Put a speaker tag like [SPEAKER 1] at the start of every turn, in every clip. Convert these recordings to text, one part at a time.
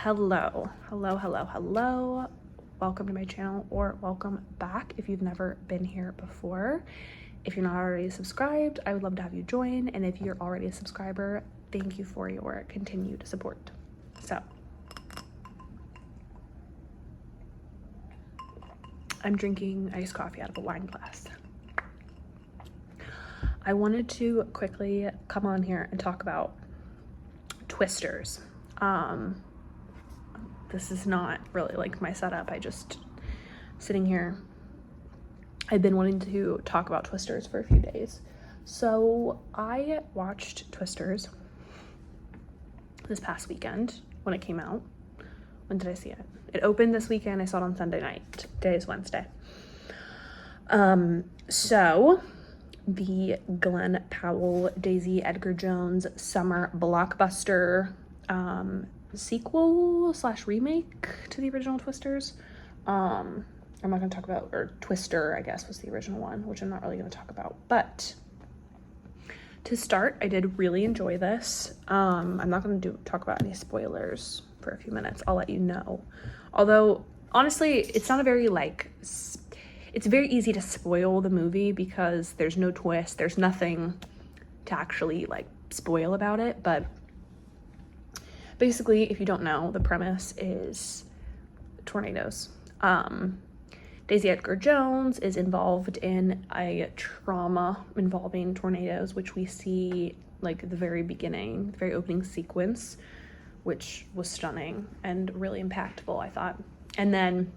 [SPEAKER 1] Hello. Welcome to my channel, or welcome back if you've never been here before. If you're not already subscribed, I would love to have you join. And if you're already a subscriber, thank you for your continued support. So, I'm drinking iced coffee out of a wine glass. I wanted to quickly come on here and talk about Twisters. This is not really like my setup. I just sitting here. I've been wanting to talk about Twisters for a few days. So I watched Twisters this past weekend when it came out. When did I see it? It opened this weekend. I saw it on Sunday night. Today is Wednesday. So the Glen Powell, Daisy Edgar Jones summer blockbuster sequel / remake to the original Twisters. I'm not going to talk about, or Twister, I guess, was the original one, which I'm not really going to talk about. But to start, I did really enjoy this. I'm not going to talk about any spoilers for a few minutes. I'll let you know. Although, honestly, it's not a very, it's very easy to spoil the movie because there's no twist. There's nothing to actually, spoil about it. But basically, if you don't know, the premise is tornadoes. Daisy Edgar Jones is involved in a trauma involving tornadoes, which we see the very beginning, the very opening sequence, which was stunning and really impactful, I thought. And then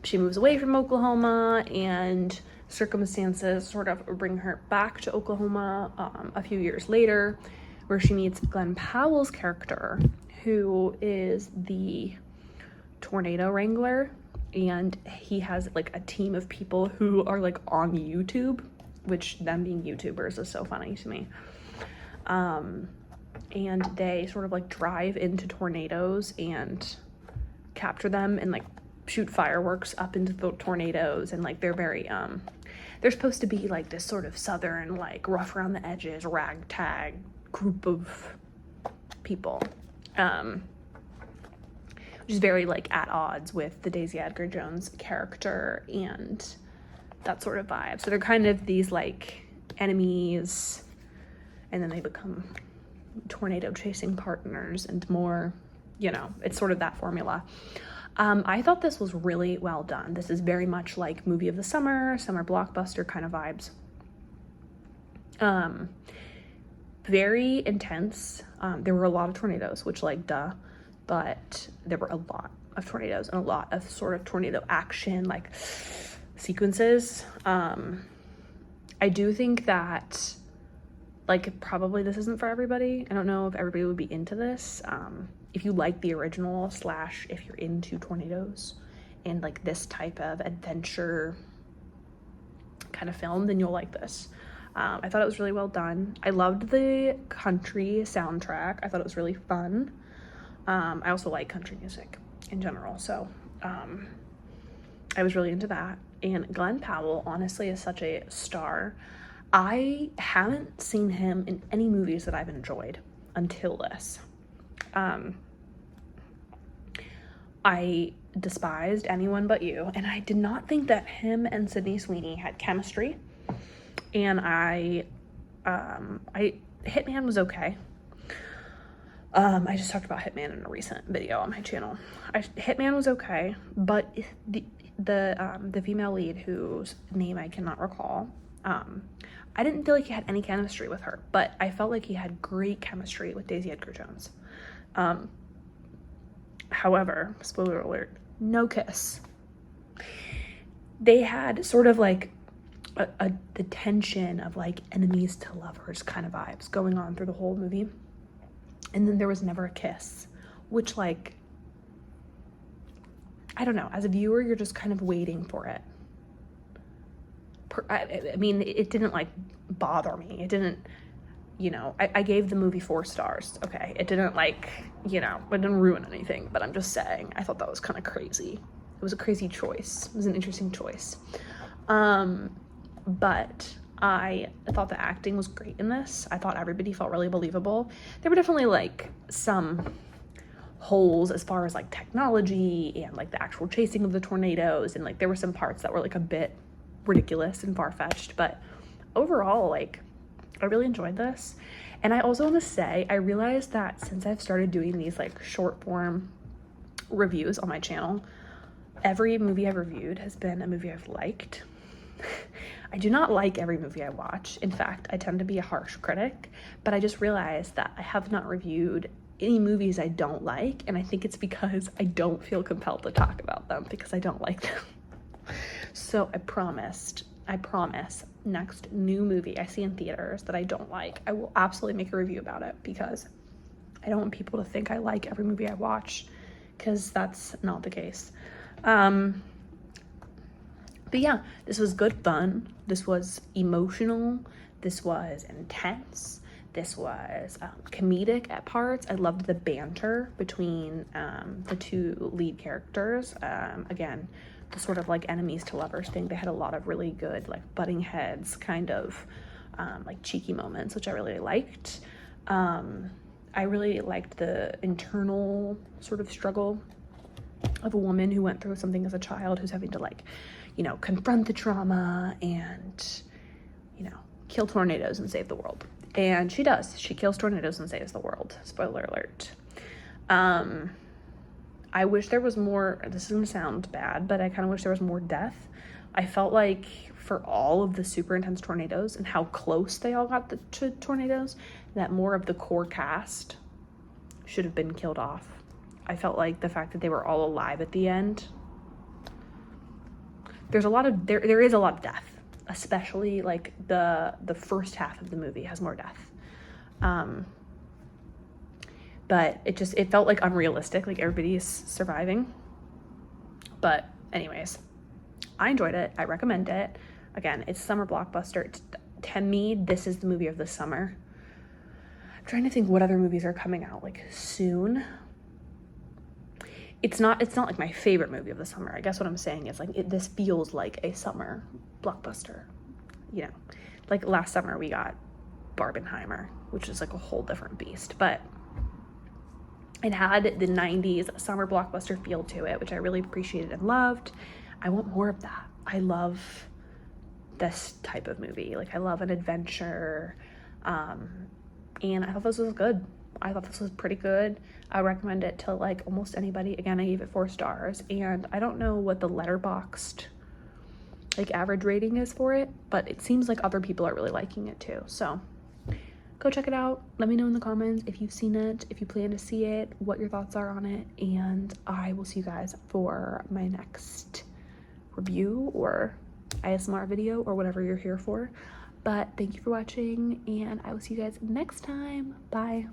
[SPEAKER 1] she moves away from Oklahoma, and circumstances sort of bring her back to Oklahoma a few years later, where she meets Glen Powell's character, who is the tornado wrangler, and he has a team of people who are on YouTube, which them being YouTubers is so funny to me. And they sort of drive into tornadoes and capture them and shoot fireworks up into the tornadoes, and they're very they're supposed to be this sort of southern rough around the edges ragtag group of people, which is very at odds with the Daisy Edgar Jones character and that sort of vibe. So they're kind of these enemies, and then they become tornado chasing partners and more, it's sort of that formula. I thought this was really well done. This is very much movie of the summer blockbuster kind of vibes. Very intense. There were a lot of tornadoes, which duh, but there were a lot of tornadoes and a lot of sort of tornado action sequences. I do think that probably this isn't for everybody. I don't know if everybody would be into this. If you like the original / if you're into tornadoes and this type of adventure kind of film, then you'll like this. I thought it was really well done. I loved the country soundtrack. I thought it was really fun. I also like country music in general, so I was really into that. And Glen Powell, honestly, is such a star. I haven't seen him in any movies that I've enjoyed until this. I despised Anyone But You, and I did not think that him and Sydney Sweeney had chemistry. And Hitman was okay. I just talked about Hitman in a recent video on my channel. Hitman was okay, but the female lead, whose name I cannot recall, I didn't feel like he had any chemistry with her, but I felt like he had great chemistry with Daisy Edgar Jones. However, spoiler alert, no kiss. They had sort of the tension of enemies to lovers kind of vibes going on through the whole movie. And then there was never a kiss, which I don't know, as a viewer, you're just kind of waiting for it. I mean, it didn't bother me. It didn't, I gave the movie 4 stars. Okay. It didn't it didn't ruin anything, but I'm just saying, I thought that was kind of crazy. It was a crazy choice. It was an interesting choice. But I thought the acting was great in this. I thought everybody felt really believable. There were definitely like some holes as far as like technology and like the actual chasing of the tornadoes, and like there were some parts that were like a bit ridiculous and far-fetched, but overall, like, I really enjoyed this. And I also want to say, I realized that since I've started doing these like short form reviews on my channel, every movie I've reviewed has been a movie I've liked. I do not like every movie I watch. In fact, I tend to be a harsh critic, but I just realized that I have not reviewed any movies I don't like, and I think it's because I don't feel compelled to talk about them because I don't like them. So I promise, next new movie I see in theaters that I don't like, I will absolutely make a review about it, because I don't want people to think I like every movie I watch, because that's not the case. But yeah, this was good fun. This was emotional. This was intense. This was comedic at parts. I loved the banter between the two lead characters. Again, the sort of like enemies to lovers thing. They had a lot of really good like butting heads, kind of like cheeky moments, which I really liked. I really liked the internal sort of struggle of a woman who went through something as a child, who's having to like, you know, confront the trauma and, you know, kill tornadoes and save the world. And she does. She kills tornadoes and saves the world. Spoiler alert. I wish there was more, this is gonna sound bad, but I kind of wish there was more death. I felt like for all of the super intense tornadoes and how close they all got to tornadoes, that more of the core cast should have been killed off. I felt like the fact that they were all alive at the end, there is a lot of death, especially like the first half of the movie has more death. But it felt like unrealistic, like everybody is surviving. But anyways, I enjoyed it. I recommend it. Again, it's a summer blockbuster. To me, this is the movie of the summer. I'm trying to think what other movies are coming out like soon. It's not like my favorite movie of the summer. I guess what I'm saying is like this feels like a summer blockbuster. You know, like last summer we got Barbenheimer, which is like a whole different beast, but it had the 90s summer blockbuster feel to it, which I really appreciated and loved. I want more of that. I love this type of movie. Like I love an adventure. And I thought this was good. I thought this was pretty good. I recommend it to like almost anybody. Again, I gave it 4 stars, and I don't know what the Letterboxd like average rating is for it, but it seems like other people are really liking it too. So go check it out. Let me know in the comments if you've seen it, if you plan to see it, what your thoughts are on it, and I will see you guys for my next review or ASMR video or whatever you're here for. But thank you for watching, and I will see you guys next time. Bye.